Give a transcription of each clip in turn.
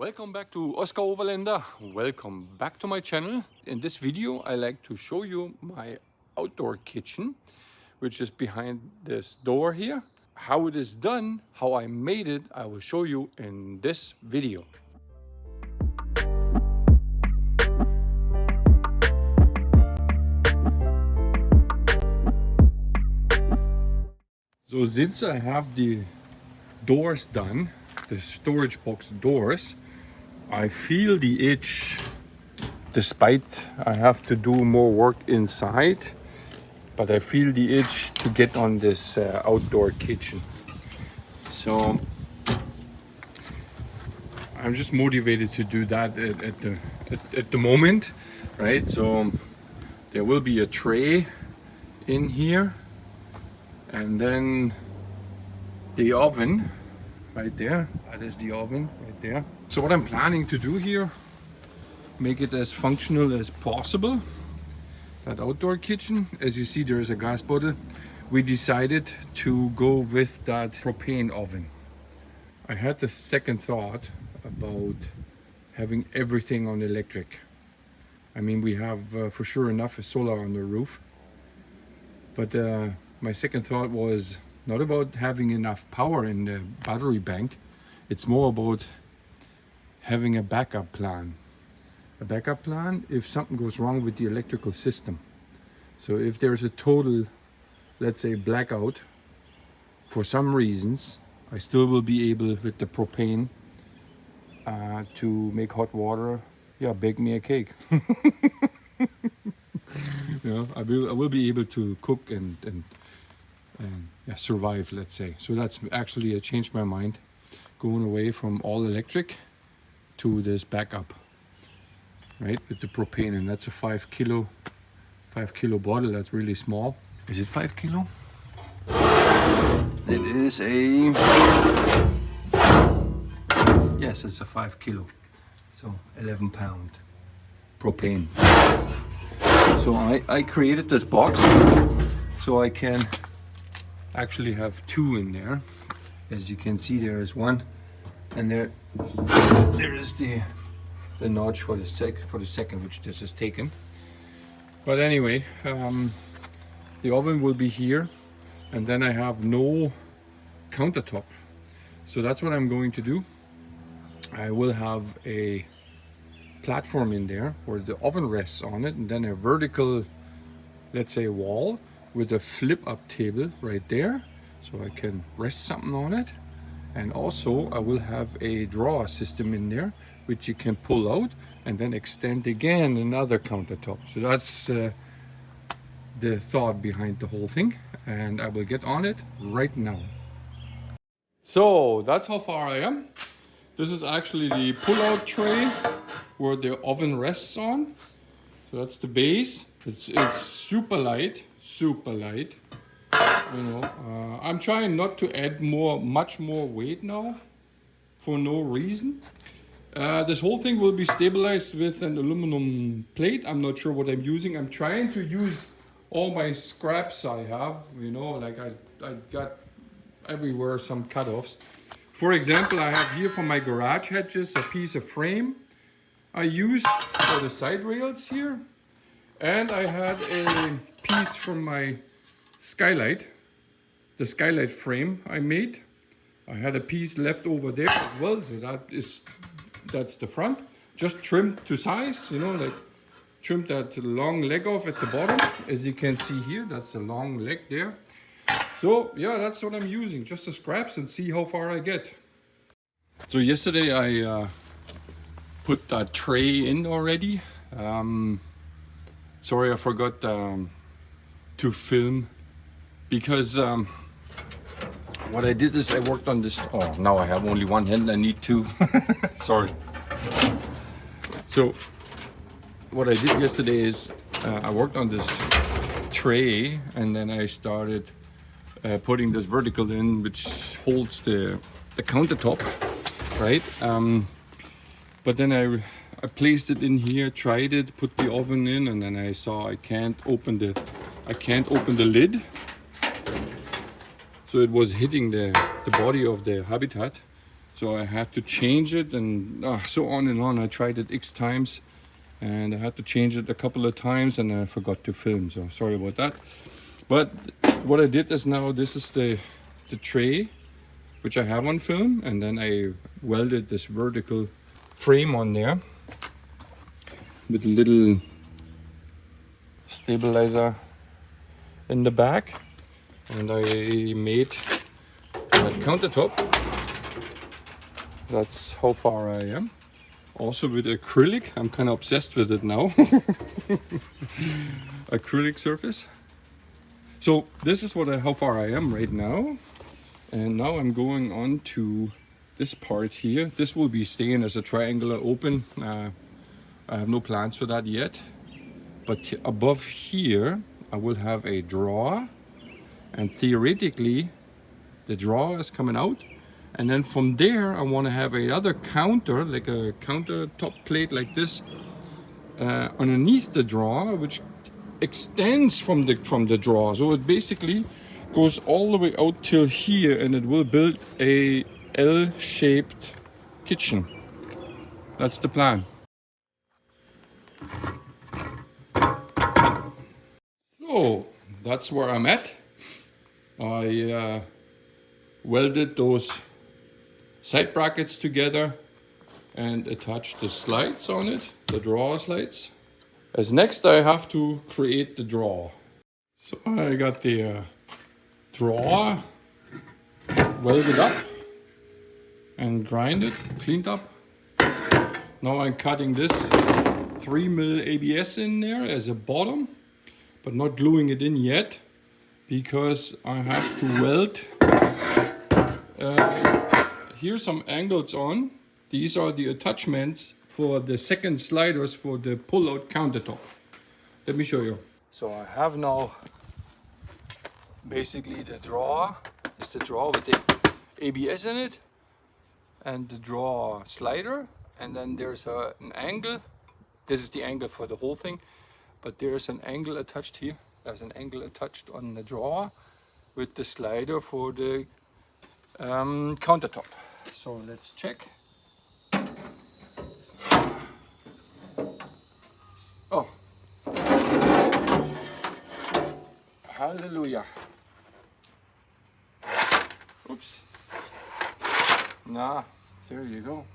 Welcome back to Oscar Overlander. Welcome back to my channel. In this video I like to show you my outdoor kitchen, which is behind this door here. How it is done, how I made it, I will show you in this video. So since I have the doors done, the storage box doors, I feel the itch, despite I have to do more work inside, but I feel the itch to get on this outdoor kitchen. So I'm just motivated to do that at the moment, right? So there will be a tray in here, and then the oven right there. That is the oven right there. So what I'm planning to do here, make it as functional as possible. That outdoor kitchen, as you see, there is a gas bottle. We decided to go with that propane oven. I had the second thought about having everything on electric. I mean, we have for sure enough solar on the roof, but my second thought was not about having enough power in the battery bank. It's more about having a backup plan. A backup plan if something goes wrong with the electrical system. So if there's a total, let's say, blackout for some reasons, I still will be able with the propane to make hot water. Yeah, bake me a cake. I will be able to cook and yeah, survive, let's say. So that's actually, I changed my mind, going away from all electric to this backup, right, with the propane. And that's a 5 kilo bottle. That's really small. Is it 5 kilo? It is a, yes, it's a 5 kilo, so 11 pound propane. So I created this box so I can actually have two in there. As you can see, there is one, and there is the notch for the second, which this is taken. But anyway, the oven will be here, and then I have no countertop. So that's what I'm going to do. I will have a platform in there where the oven rests on it, and then a vertical, let's say, wall with a flip up table right there, so I can rest something on it. And also I will have a drawer system in there which you can pull out and then extend again another countertop. So that's the thought behind the whole thing, and I will get on it right now. So that's how far I am. This is actually the pull-out tray where the oven rests on. So that's the base. It's super light. You know, I'm trying not to add much more weight now for no reason. This whole thing will be stabilized with an aluminum plate. I'm not sure what I'm using. I'm trying to use all my scraps I have, you know, like I got everywhere some cut-offs. For example, I have here for my garage hedges a piece of frame I used for the side rails here. And I had a piece from my skylight, the skylight frame I made. I had a piece left over there as well, so that's the front. Just trimmed to size, you know, like trimmed that long leg off at the bottom. As you can see here, that's a long leg there. So yeah, that's what I'm using, just the scraps, and see how far I get. So yesterday I put that tray in already. Sorry, I forgot to film, because what I did is I worked on this. Oh, now I have only one hand, I need two. Sorry. So what I did yesterday is I worked on this tray, and then I started putting this vertical in, which holds the countertop, right? But then I placed it in here, tried it, put the oven in, and then I saw I can't open the lid. So it was hitting the body of the habitat. So so I had to change it, and so on and on. I tried it X times, and I had to change it a couple of times, and I forgot to film, so sorry about that. But what I did is now this is the tray which I have on film, and then I welded this vertical frame on there with a little stabilizer in the back, and I made that countertop. That's how far I am. Also with acrylic, I'm kind of obsessed with it now. Acrylic surface. So this is how far I am right now. And now I'm going on to this part here. This will be staying as a triangular open. I have no plans for that yet. But above here, I will have a drawer. And theoretically, the drawer is coming out. And then from there, I want to have another counter, like a countertop plate like this, underneath the drawer, which extends from the drawer. So it basically goes all the way out till here, and it will build a L-shaped kitchen. That's the plan. So that's where I'm at. I welded those side brackets together and attached the slides on it, the drawer slides. As next I have to create the drawer. So I got the drawer welded up and grinded, cleaned up. Now I'm cutting this 3mm ABS in there as a bottom, but not gluing it in yet because I have to weld here some angles on. These are the attachments for the second sliders for the pull-out countertop. Let me show you. So I have now basically the drawer. It's the drawer with the ABS in it and the drawer slider, and then there's an angle. This is the angle for the whole thing, but there's an angle attached here. There's an angle attached on the drawer with the slider for the countertop. So let's check. Oh, hallelujah. Oops. Nah, there you go.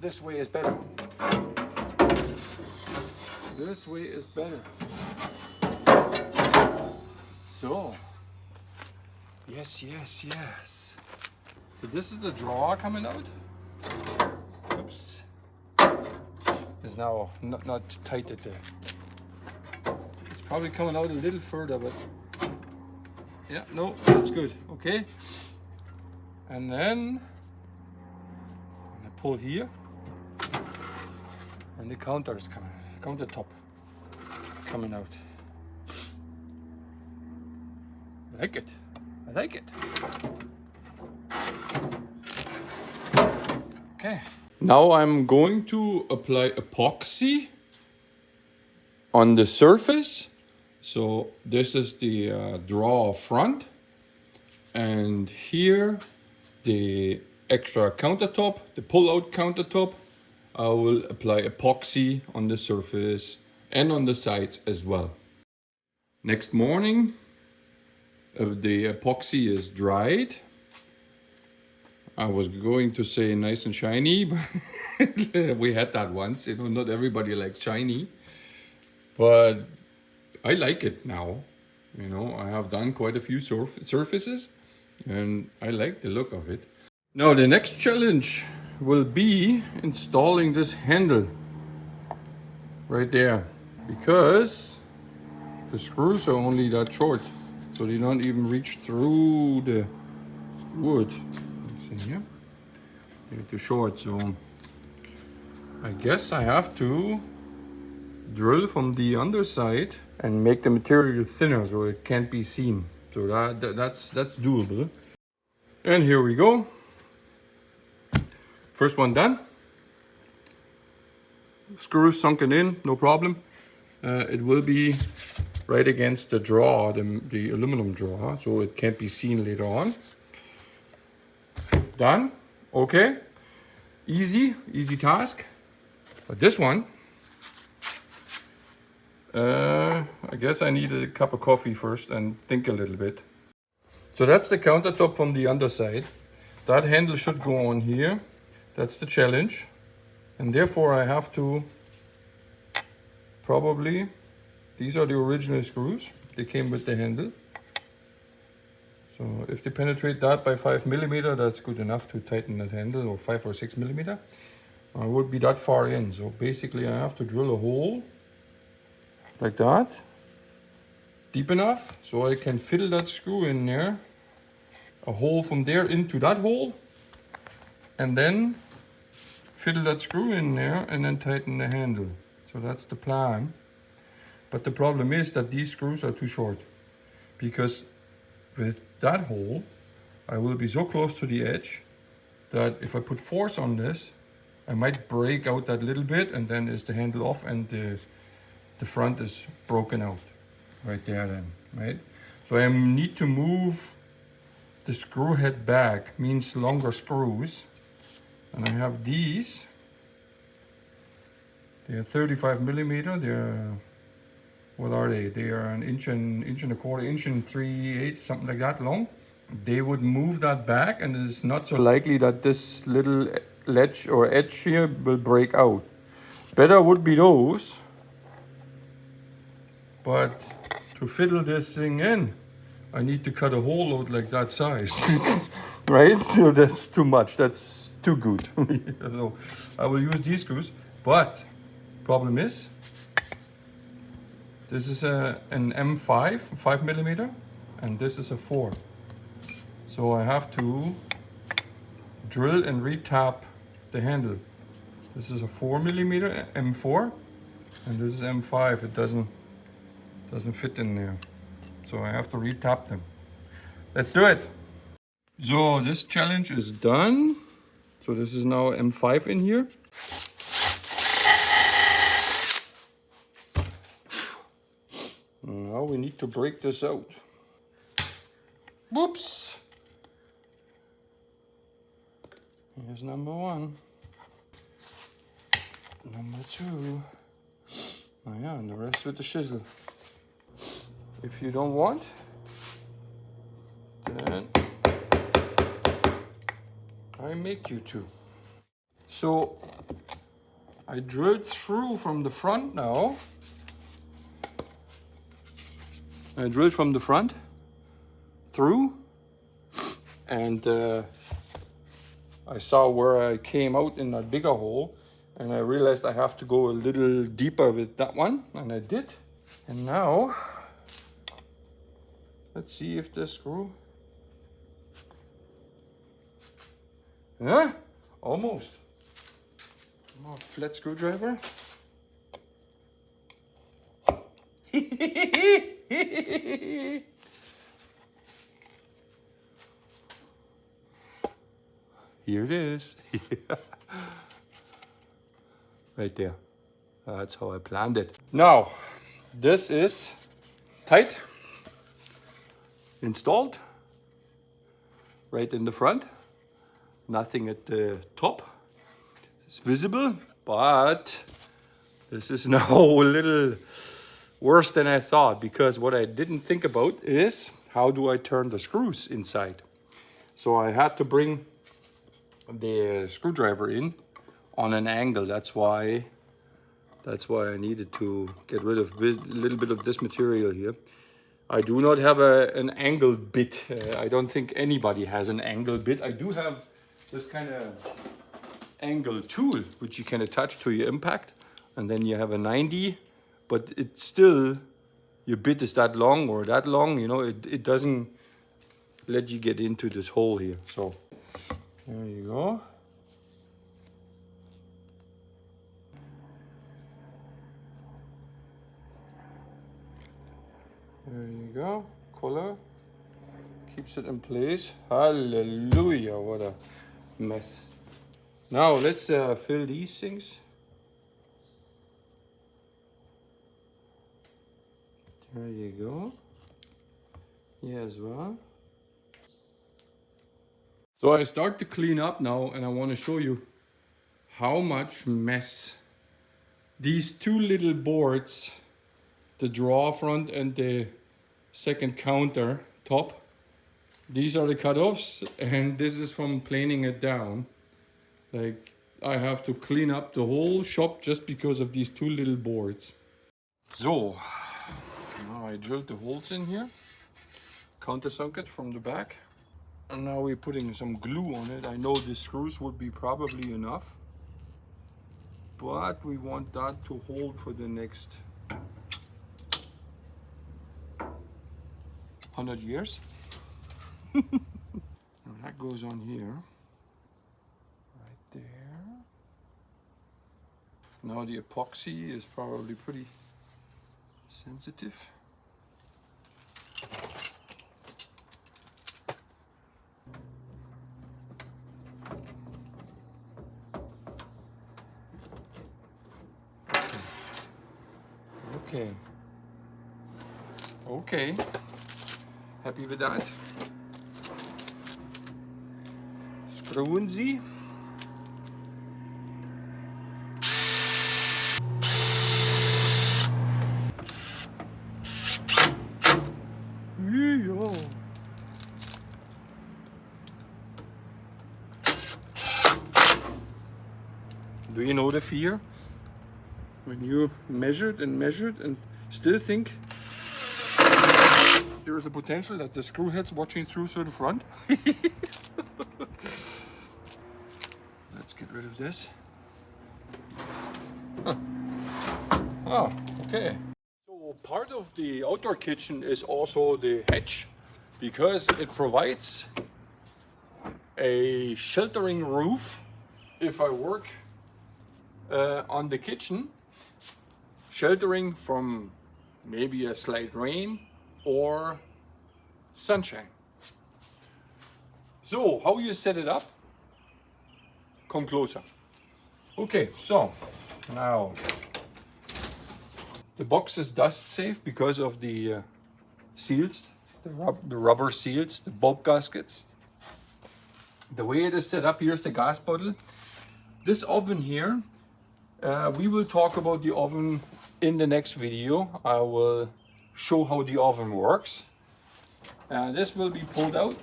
This way is better. This way is better. So, yes. So this is the drawer coming out. Oops. It's now not tight at there. It's probably coming out a little further, but yeah, no, that's good. Okay. And then I pull here, and the counter is coming, countertop coming out. I like it. I like it. Okay. Now I'm going to apply epoxy on the surface. So this is the drawer front, and here the extra countertop, the pull-out countertop. I will apply epoxy on the surface and on the sides as well. Next morning, the epoxy is dried. I was going to say nice and shiny, but we had that once. You know, not everybody likes shiny, but I like it now. You know, I have done quite a few surfaces, and I like the look of it. Now the next challenge will be installing this handle right there, because the screws are only that short, so they don't even reach through the wood. See here? They're too short, so I guess I have to drill from the underside and make the material thinner so it can't be seen. So that's doable. And here we go. First one done. Screws sunken in, no problem. It will be right against the drawer, the aluminum drawer, so it can't be seen later on. Done. Okay. easy task. But this one, I guess I need a cup of coffee first and think a little bit. So that's the countertop from the underside. That handle should go on here. That's the challenge. And therefore I have to probably, these are the original screws. They came with the handle. So if they penetrate that by 5mm, that's good enough to tighten that handle, or 5 or 6mm. I would be that far in. So basically I have to drill a hole like that, deep enough so I can fiddle that screw in there, a hole from there into that hole, and then fiddle that screw in there and then tighten the handle. So that's the plan. But the problem is that these screws are too short, because with that hole I will be so close to the edge that if I put force on this, I might break out that little bit, and then is the handle off and the front is broken out right there then, right? So I need to move the screw head back, means longer screws. And I have these. They are 35mm. They're, what are they? They are an inch and a quarter, inch and 3/8, something like that long. They would move that back, and it's not so likely that this little ledge or edge here will break out. Better would be those. But to fiddle this thing in, I need to cut a hole out like that size, right? So that's too much, that's too good. So I will use these screws, but problem is, this is an M5, 5mm, and this is a 4. So I have to drill and retap the handle. This is a 4mm M4, and this is M5. It doesn't fit in there. So I have to retap them. Let's do it. So this challenge is done. So this is now M5 in here. Now we need to break this out. Whoops. Here's number 1. Number 2. Oh yeah, and the rest with the chisel. If you don't want, then I make you to. So I drilled through from the front now. I drilled from the front through, and I saw where I came out in that bigger hole, and I realized I have to go a little deeper with that one, and I did. And now let's see if this screw, almost. Oh, flat screwdriver. Here it is. Right there. That's how I planned it. Now, this is tight, installed, right in the front. Nothing at the top. It's visible, but this is now a little worse than I thought, because what I didn't think about is how do I turn the screws inside. So I had to bring the screwdriver in on an angle. That's why I needed to get rid of a little bit of this material here. I do not have an angle bit. I don't think anybody has an angle bit. I do have this kind of angle tool which you can attach to your impact, and then you have a 90, but it's still, your bit is that long or that long, you know, it doesn't let you get into this hole here. So there you go. There you go. Collar keeps it in place. Hallelujah, what a mess. Now let's fill these things. There you go. Here as well. So I start to clean up now, and I want to show you how much mess these two little boards, the draw front and the second counter top, these are the cutoffs, and this is from planing it down. Like, I have to clean up the whole shop just because of these two little boards. So, now I drilled the holes in here, countersunk it from the back, and now we're putting some glue on it. I know the screws would be probably enough, but we want that to hold for the next 100 years. Now that goes on here, right there. Now the epoxy is probably pretty sensitive. Okay. Okay. Happy with that. Screwen Sie. Do you know the fear? When you measured and still think there is a potential that the screw head's watching through the front. Let's get rid of this. Huh. Oh, okay. So part of the outdoor kitchen is also the hatch, because it provides a sheltering roof if I work on the kitchen, sheltering from maybe a slight rain or sunshine. So how you set it up? Come closer. Okay, so now the box is dust safe because of the seals, the rubber seals, the bulb gaskets. The way it is set up, here's the gas bottle. This oven here, we will talk about the oven in the next video. I will show how the oven works. This will be pulled out.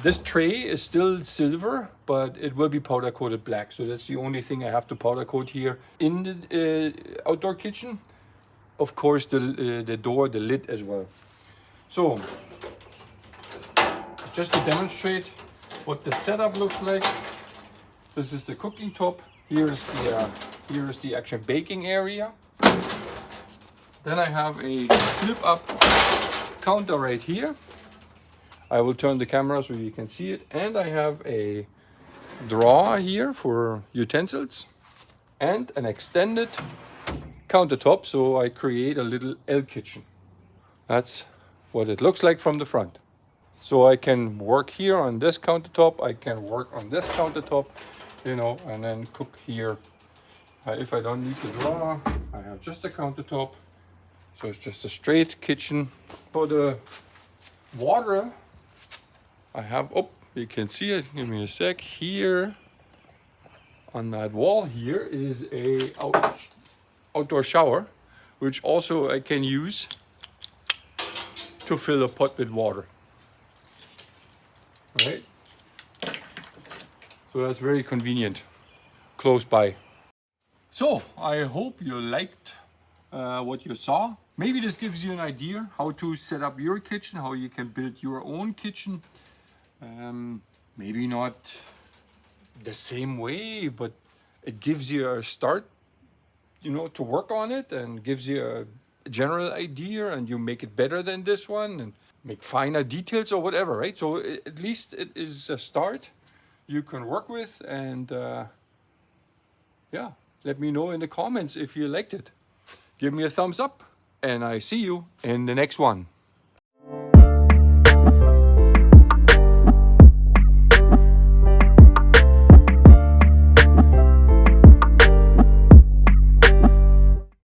This tray is still silver, but it will be powder coated black. So that's the only thing I have to powder coat here in the outdoor kitchen. Of course, the door, the lid as well. So, just to demonstrate what the setup looks like, this is the cooking top. Here is the actual baking area. Then I have a flip-up counter right here. I will turn the camera so you can see it. And I have a drawer here for utensils and an extended countertop, so I create a little L kitchen. That's what it looks like from the front. So I can work here on this countertop, I can work on this countertop, you know, and then cook here. If I don't need the drawer, I have just a countertop. So it's just a straight kitchen. For the water, I have, oh, you can see it, give me a sec. Here, on that wall here is a outdoor shower, which also I can use to fill a pot with water. Right? So that's very convenient, close by. So I hope you liked what you saw. Maybe this gives you an idea how to set up your kitchen, how you can build your own kitchen. Maybe not the same way, but it gives you a start, you know, to work on it, and gives you a general idea, and you make it better than this one and make finer details or whatever, right? So at least it is a start you can work with, and yeah, let me know in the comments if you liked it. Give me a thumbs up, and I see you in the next one.